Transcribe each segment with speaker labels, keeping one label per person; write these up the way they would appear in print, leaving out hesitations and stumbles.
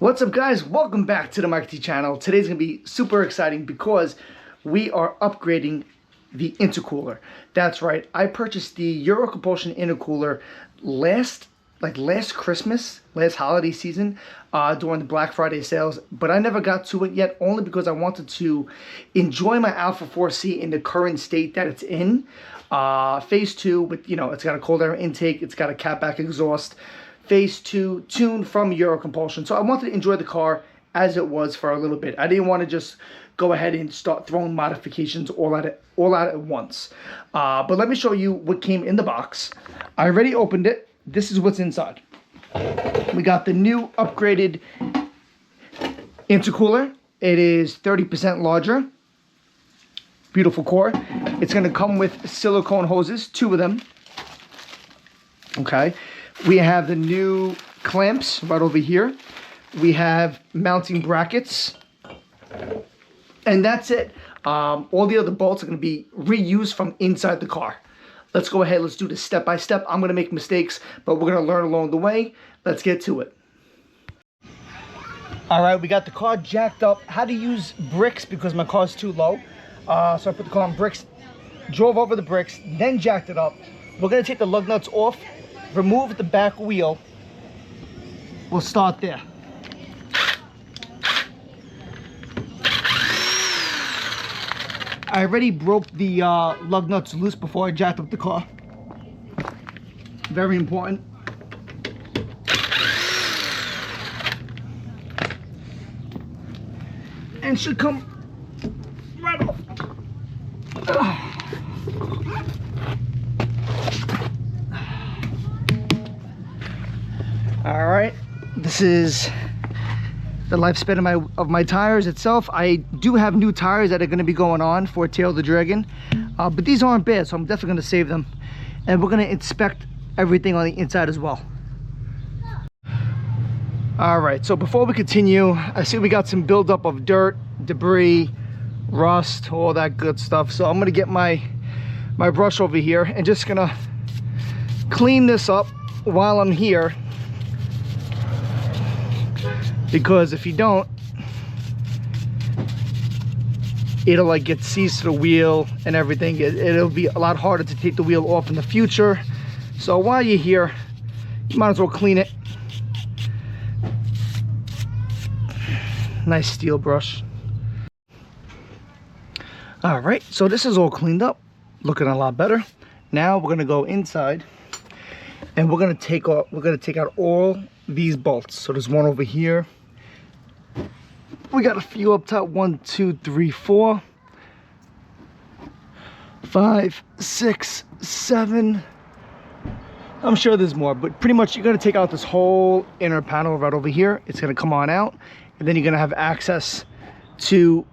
Speaker 1: What's up, guys? Welcome back to the Mike T channel. Today's gonna be super exciting because we are upgrading the intercooler. That's right, I purchased the Eurocompulsion intercooler last Christmas, last holiday season, during the Black Friday sales, but I never got to it yet, only because I wanted to enjoy my Alfa 4C in the current state that it's in. Phase 2, with, it's got a cold air intake, it's got a catback exhaust. Phase 2 tuned from Eurocompulsion. So I wanted to enjoy the car as it was for a little bit. I didn't want to just go ahead and start throwing modifications all out at once. But let me show you what came in the box. I already opened it. This is what's inside. We got the new upgraded intercooler. It is 30% larger. Beautiful core. It's going to come with silicone hoses, 2 of them. Okay. We have the new clamps right over here. We have mounting brackets. And that's it. All the other bolts are going to be reused from inside the car. Let's go ahead. Let's do this step by step. I'm going to make mistakes, but we're going to learn along the way. Let's get to it. All right, we got the car jacked up. How to use bricks because my car's too low. So I put the car on bricks, drove over the bricks, then jacked it up. We're going to take the lug nuts off. Remove the back wheel. We'll start there. I already broke the lug nuts loose before I jacked up the car. Very important. And should come right off. All right, this is the lifespan of my tires itself. I do have new tires that are going to be going on for tailofthedragon, but these aren't bad, so I'm definitely going to save them. And we're going to inspect everything on the inside as well. All right, so before we continue, I see we got some buildup of dirt, debris, rust, all that good stuff. So I'm going to get my brush over here and just going to clean this up while I'm here. Because if you don't, it'll like get seized to the wheel and everything. It'll be a lot harder to take the wheel off in the future. So while you're here, you might as well clean it. Nice steel brush. All right, so this is all cleaned up, looking a lot better. Now we're gonna go inside and we're gonna take out all these bolts. So there's one over here. We got a few up top. 1, 2, 3, 4, 5, 6, 7. I'm sure there's more, but pretty much you're gonna take out this whole inner panel right over here. It's gonna come on out, and then you're gonna have access to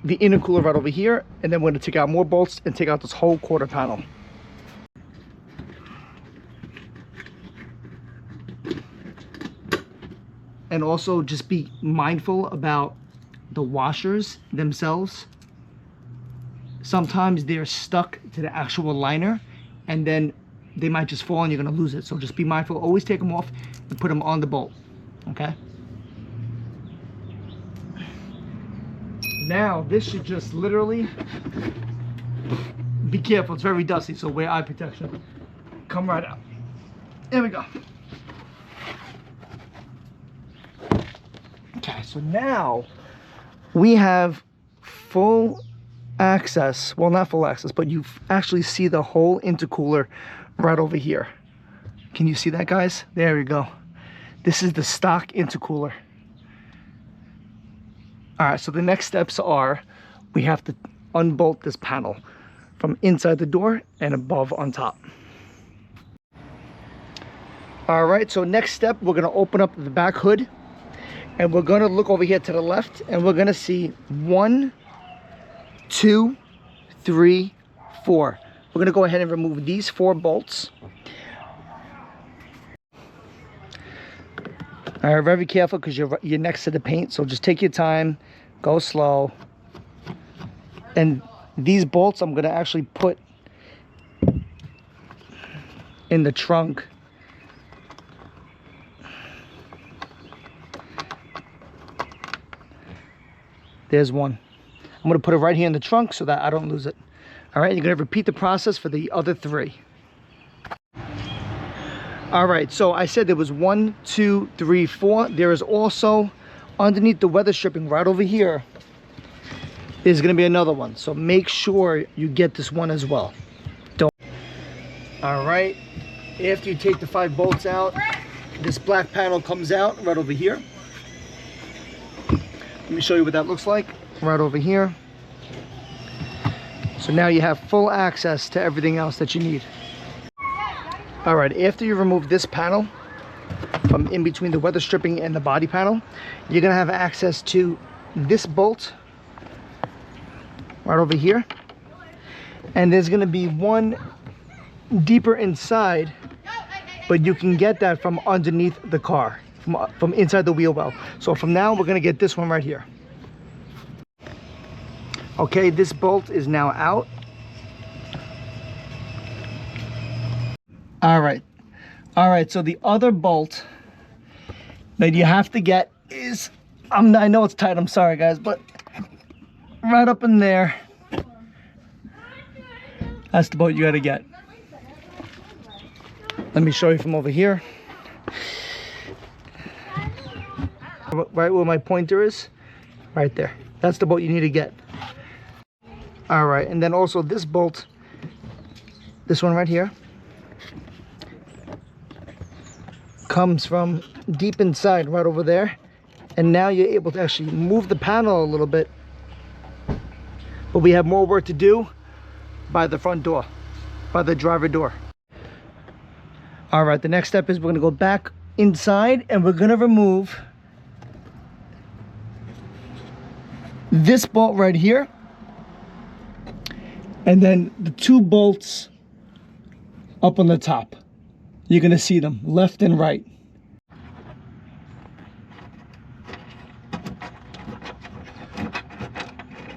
Speaker 1: the intercooler right over here, and then we're gonna take out more bolts and take out this whole quarter panel. And also just be mindful about the washers themselves. Sometimes they're stuck to the actual liner and then they might just fall and you're gonna lose it. So just be mindful, always take them off and put them on the bolt, okay? Now this should just literally, be careful, it's very dusty, so wear eye protection. Come right out. There we go. Okay, so now we have full access. Well, not full access, but you actually see the whole intercooler right over here. Can you see that, guys? There we go. This is the stock intercooler. All right, so the next steps are we have to unbolt this panel from inside the door and above on top. All right, so next step, we're gonna open up the back hood. And we're gonna look over here to the left and we're gonna see 1, 2, 3, 4. We're gonna go ahead and remove these 4 bolts. All right, very careful because you're next to the paint, so just take your time, go slow. And these bolts I'm gonna actually put in the trunk There's one. I'm going to put it right here in the trunk so that I don't lose it. All right, you're going to repeat the process for the other 3. All right, so I said there was 1, 2, 3, 4. There is also underneath the weather stripping right over here, there's going to be another one. So make sure you get this one as well. Don't. All right, after you take the 5 bolts out, this black panel comes out right over here. Let me show you what that looks like right over here. So now you have full access to everything else that you need. All right, after you remove this panel from in between the weather stripping and the body panel, you're gonna have access to this bolt right over here. And there's gonna be one deeper inside, but you can get that from underneath the car, from inside the wheel well. So from now, we're gonna get this one right here. Okay, this bolt is now out. All right, so the other bolt that you have to get is, I know it's tight, I'm sorry guys, but right up in there, that's the bolt you gotta get. Let me show you from over here. Right where my pointer is, right there. That's the bolt you need to get. All right, and then also this bolt, this one right here, comes from deep inside right over there, and now you're able to actually move the panel a little bit, but we have more work to do by the front door, by the driver door. All right, the next step is we're going to go back inside and we're going to remove this bolt right here, and then the 2 bolts up on the top. You're going to see them left and right.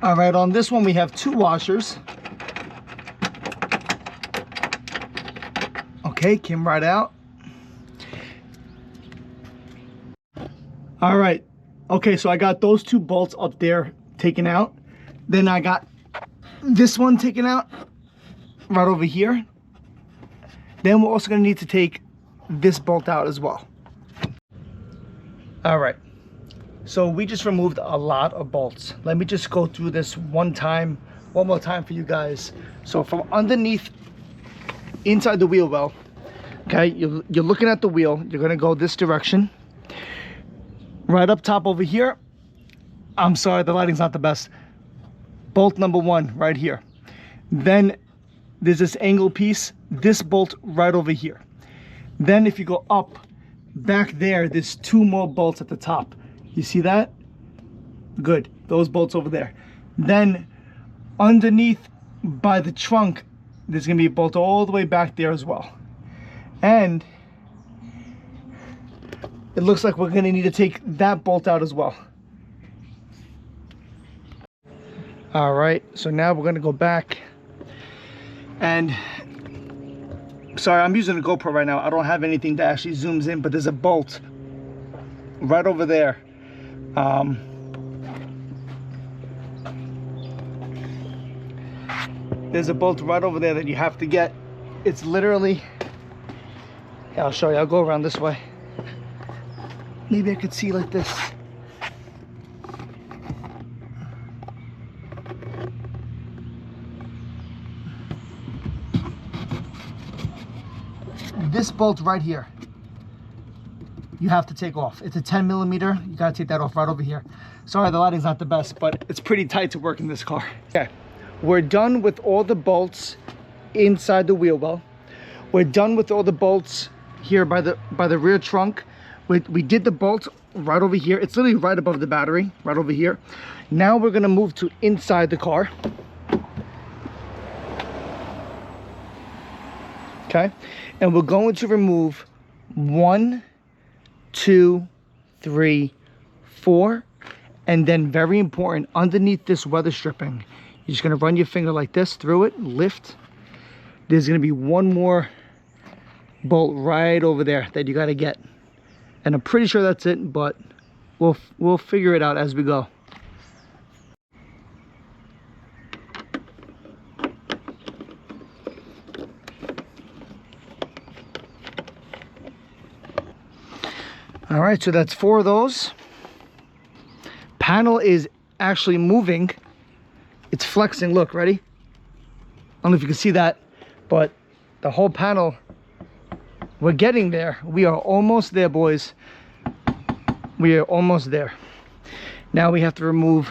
Speaker 1: All right, on this one we have 2 washers. Okay, came right out. All right, okay, so I got those 2 bolts up there taken out. Then I got this one taken out right over here. Then we're also going to need to take this bolt out as well. All right, so we just removed a lot of bolts. Let me just go through this one more time for you guys. So from underneath, inside the wheel well, okay, you're looking at the wheel. You're going to go this direction. Right up top over here, I'm sorry, the lighting's not the best. Bolt number 1 right here. Then there's this angle piece, this bolt right over here. Then if you go up, back there, there's 2 more bolts at the top. You see that? Good, those bolts over there. Then underneath by the trunk, there's gonna be a bolt all the way back there as well. And it looks like we're gonna need to take that bolt out as well. All right, so now we're gonna go back, and sorry, I'm using a GoPro right now. I don't have anything that actually zooms in, but there's a bolt right over there. There's a bolt right over there that you have to get. It's literally, yeah, I'll show you. I'll go around this way. Maybe I could see like this. This bolt right here, you have to take off. It's a 10 millimeter. You gotta take that off right over here. Sorry, the lighting's not the best, but it's pretty tight to work in this car. Okay, we're done with all the bolts inside the wheel well. We're done with all the bolts here by the rear trunk. We did the bolt right over here. It's literally right above the battery, right over here. Now we're gonna move to inside the car. Okay, and we're going to remove 1, 2, 3, 4, and then very important, underneath this weather stripping, you're just gonna run your finger like this through it, lift. There's gonna be 1 more bolt right over there that you gotta get. And I'm pretty sure that's it, but we'll figure it out as we go. right, so that's 4 of those. Panel is actually moving. It's flexing. Look, ready? I don't know if you can see that, but the whole panel, we're getting there. We are almost there, boys. We are almost there. Now we have to remove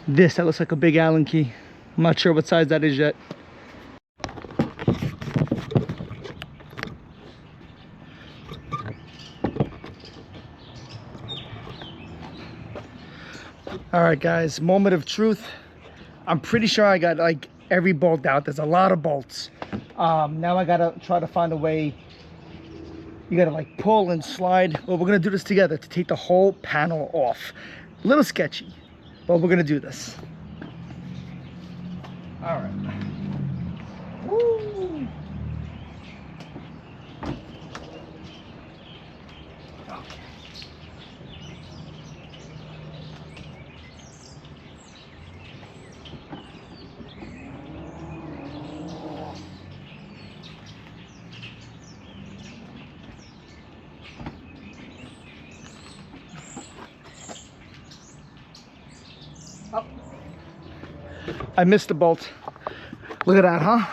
Speaker 1: this. That looks like a big Allen key. I'm not sure what size that is yet. All right, guys, moment of truth. I'm pretty sure I got like every bolt out. There's a lot of bolts. Now I gotta try to find a way. You gotta like pull and slide. Well, we're gonna do this together to take the whole panel off. A little sketchy, but we're gonna do this. All right. Woo. Okay. Oh. I missed the bolt. Look at that, huh?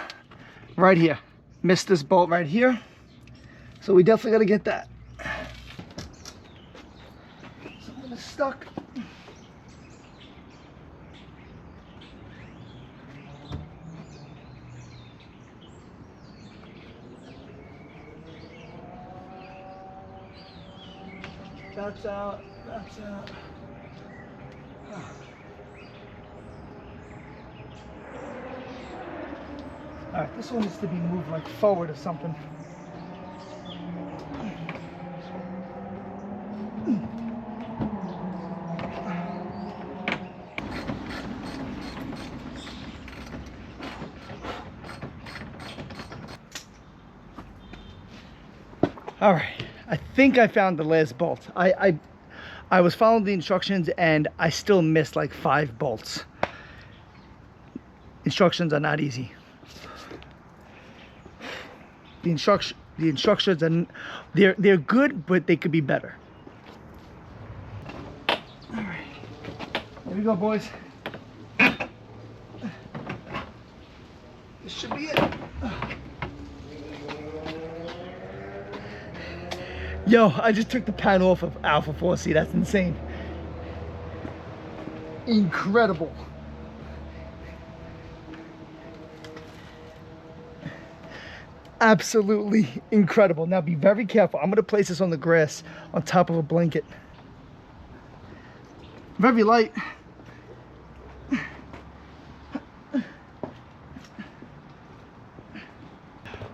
Speaker 1: Right here. Missed this bolt right here. So we definitely gotta get that. Something is stuck. That's out. That's out. All right, this one needs to be moved like forward or something. All right, I think I found the last bolt. I was following the instructions and I still missed like 5 bolts. Instructions are not easy. The instructions are they're good, but they could be better. All right, here we go, boys. This should be it. Yo, I just took the panel off of Alfa 4C. That's insane. Incredible. Absolutely incredible. Now be very careful. I'm going to place this on the grass on top of a blanket. Very light.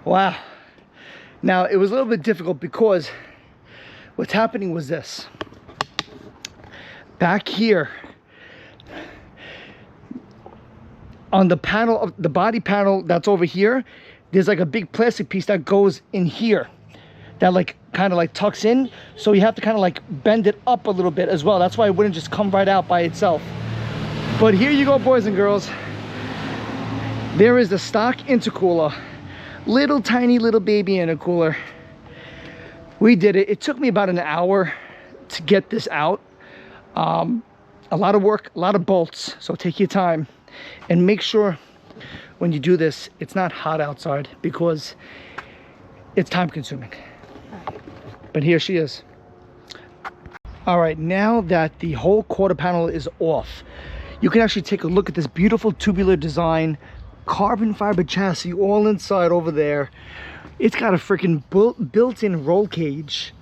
Speaker 1: Wow. Now it was a little bit difficult because what's happening was this. Back here on the panel of the body panel that's over here, there's like a big plastic piece that goes in here that like kind of like tucks in, so you have to kind of like bend it up a little bit as well. That's why it wouldn't just come right out by itself. But here you go, boys and girls. There is the stock intercooler, little tiny little baby intercooler. We did it. It took me about an hour to get this out. A lot of work, a lot of bolts, so take your time and make sure when you do this, it's not hot outside because it's time consuming. But here she is. All right, now that the whole quarter panel is off, you can actually take a look at this beautiful tubular design, carbon fiber chassis all inside over there. It's got a freaking built-in roll cage,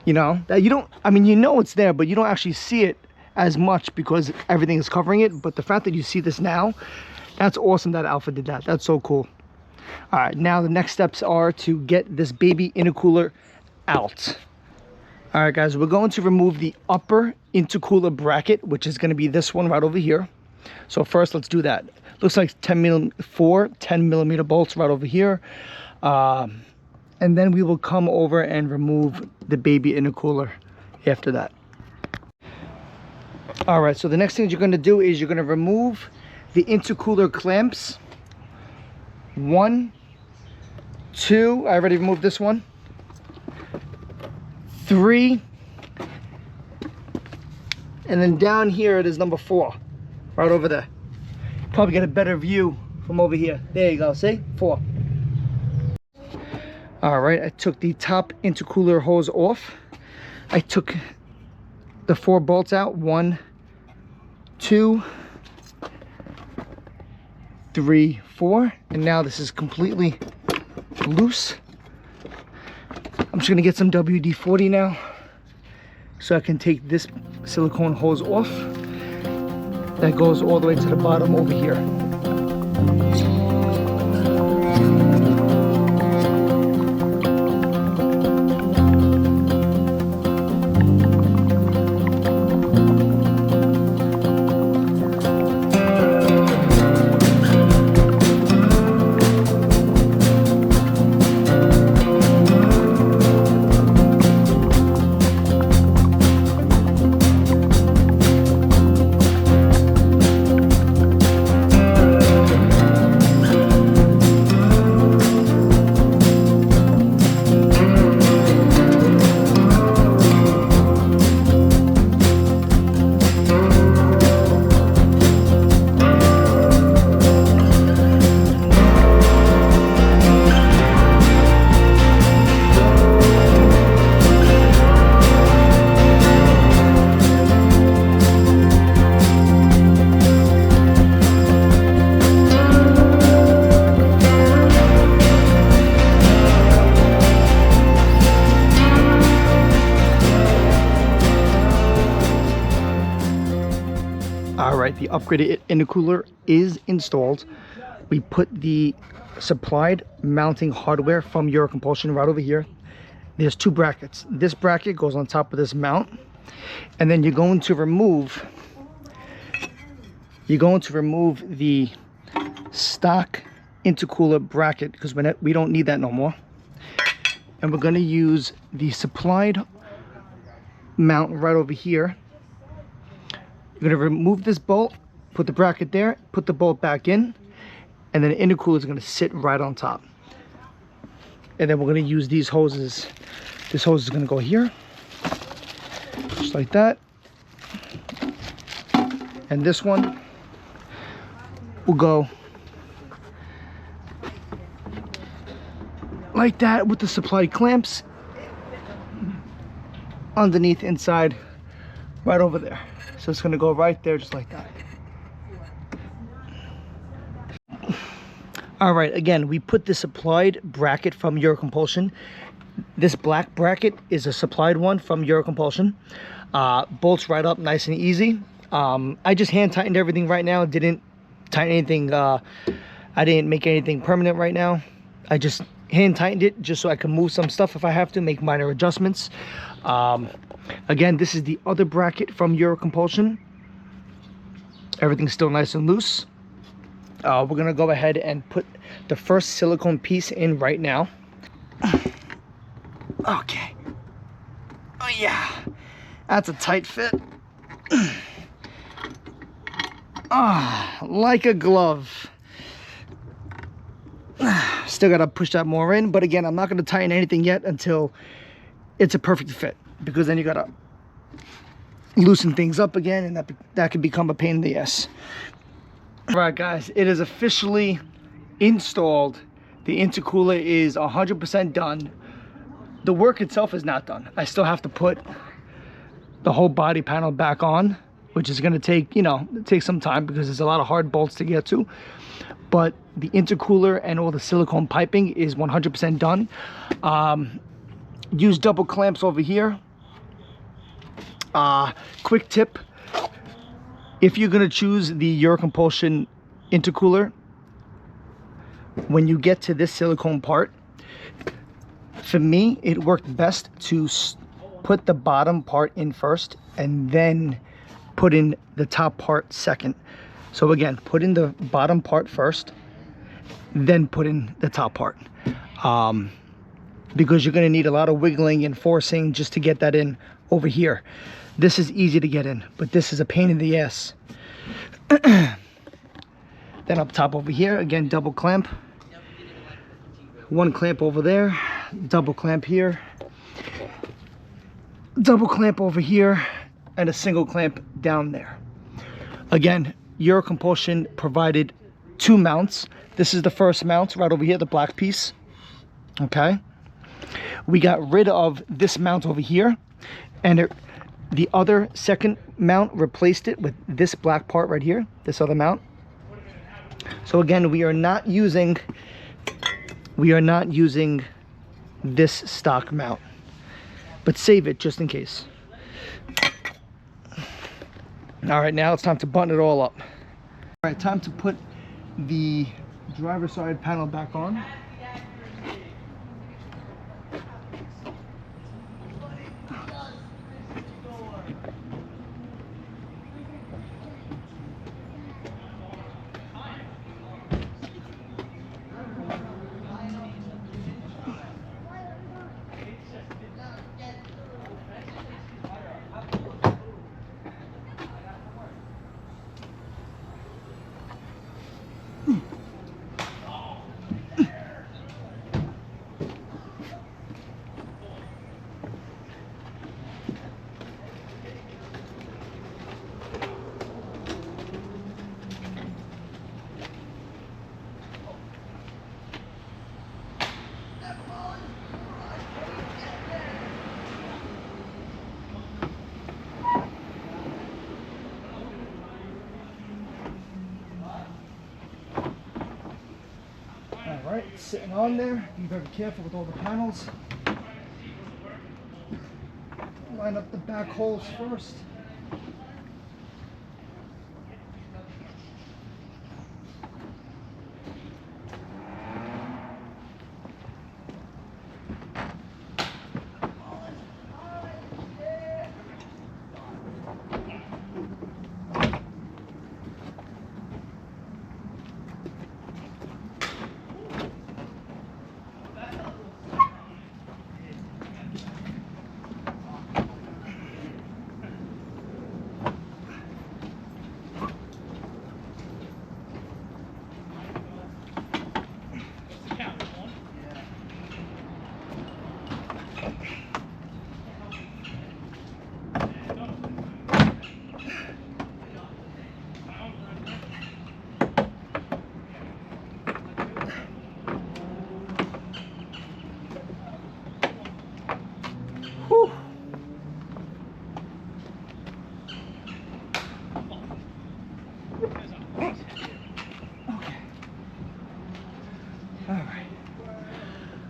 Speaker 1: you know, that you don't, I mean, you know it's there, but you don't actually see it as much because everything is covering it. But the fact that you see this now, that's awesome that Alfa did that. That's so cool. All right, now the next steps are to get this baby intercooler out. All right, guys, we're going to remove the upper intercooler bracket, which is going to be this one right over here. So first, let's do that. Looks like 10 millimeter bolts right over here. And then we will come over and remove the baby intercooler after that. All right, so the next thing you're going to do is you're going to remove the intercooler clamps. 1, 2, I already removed this one. 3, and then down here it is number 4, right over there. Probably get a better view from over here. There you go, see? 4. All right, I took the top intercooler hose off. I took the 4 bolts out. 1, 2, 3, 4, and now this is completely loose. I'm just gonna get some WD-40 now so I can take this silicone hose off that goes all the way to the bottom over here. Alright, the upgraded intercooler is installed. We put the supplied mounting hardware from Eurocompulsion right over here. There's 2 brackets. This bracket goes on top of this mount, and then you're going to remove the stock intercooler bracket because we don't need that no more. And we're going to use the supplied mount right over here. You're going to remove this bolt, put the bracket there, put the bolt back in, and then the intercooler is going to sit right on top. And then we're going to use these hoses. This hose is going to go here, just like that. And this one will go like that with the supplied clamps underneath, inside, right over there. So it's going to go right there just like that. All right, again, we put the supplied bracket from Eurocompulsion. This black bracket is a supplied one from Eurocompulsion. Bolts right up nice and easy. I just hand tightened everything right now. Didn't tighten anything. I didn't make anything permanent right now. I just hand tightened it just so I can move some stuff if I have to, make minor adjustments. Again, this is the other bracket from Eurocompulsion. Everything's still nice and loose. We're gonna go ahead and put the first silicone piece in right now. Okay. Oh yeah, that's a tight fit. Like a glove. Still gotta push that more in, but again, I'm not gonna tighten anything yet until it's a perfect fit, because then you gotta loosen things up again, and that could become a pain in the ass. All right, guys, it is officially installed. The intercooler is 100% done. The work itself is not done. I still have to put the whole body panel back on, which is gonna take, take some time because there's a lot of hard bolts to get to. But the intercooler and all the silicone piping is 100% done. Use double clamps over here. Quick tip, if you're gonna choose the Eurocompulsion intercooler, when you get to this silicone part, for me, it worked best to put the bottom part in first and then put in the top part second. So again, put in the bottom part first, then put in the top part. Because you're gonna need a lot of wiggling and forcing just to get that in over here. This is easy to get in, but this is a pain in the ass. Then up top over here, again, double clamp. One clamp over there, double clamp here. double clamp over here and a single clamp down there. Again, Eurocompulsion provided 2 mounts. This is the first mount right over here, the black piece. Okay. We got rid of this mount over here, and the other second mount replaced it with this black part right here, this other mount. So again, we are not using this stock mount, but save it just in case. All right, now it's time to button it all up. All right, time to put the driver's side panel back on. Alright, it's sitting on there. Be very careful with all the panels. Line up the back holes first.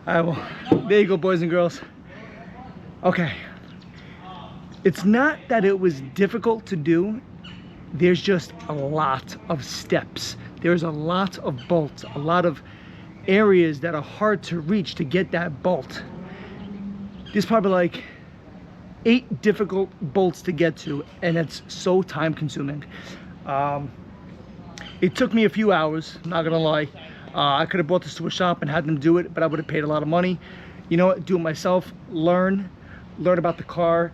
Speaker 1: All right, well, there you go, boys and girls. Okay, it's not that it was difficult to do. There's just a lot of steps. There's a lot of bolts, a lot of areas that are hard to reach to get that bolt. There's probably like 8 difficult bolts to get to, and it's so time consuming. It took me a few hours, not gonna lie. I could have brought this to a shop and had them do it, but I would have paid a lot of money. You know what, do it myself, learn about the car.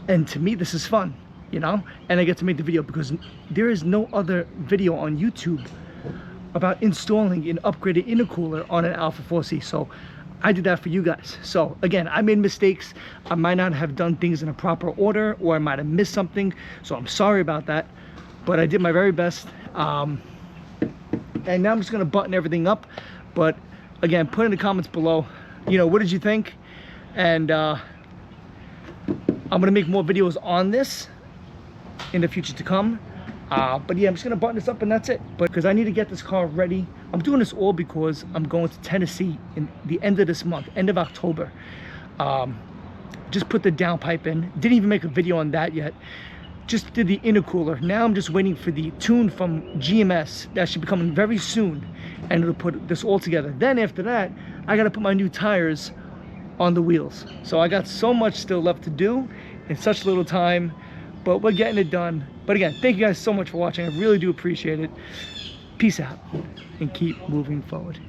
Speaker 1: And to me, this is fun, you know? And I get to make the video because there is no other video on YouTube about installing an upgraded intercooler on an Alfa 4C. So I did that for you guys. So again, I made mistakes. I might not have done things in a proper order, or I might have missed something. So I'm sorry about that, but I did my very best. And now I'm just gonna button everything up. But again, put in the comments below, you know, what did you think? And I'm gonna make more videos on this in the future to come. But yeah, I'm just gonna button this up and that's it. But because I need to get this car ready. I'm doing this all because I'm going to Tennessee in the end of this month, end of October. Just put the downpipe in. Didn't even make a video on that yet. Just did the intercooler. Now I'm just waiting for the tune from GMS that should be coming very soon, and it'll put this all together. Then after that, I gotta put my new tires on the wheels. So I got so much still left to do in such little time, but we're getting it done. But again, thank you guys so much for watching. I really do appreciate it. Peace out and keep moving forward.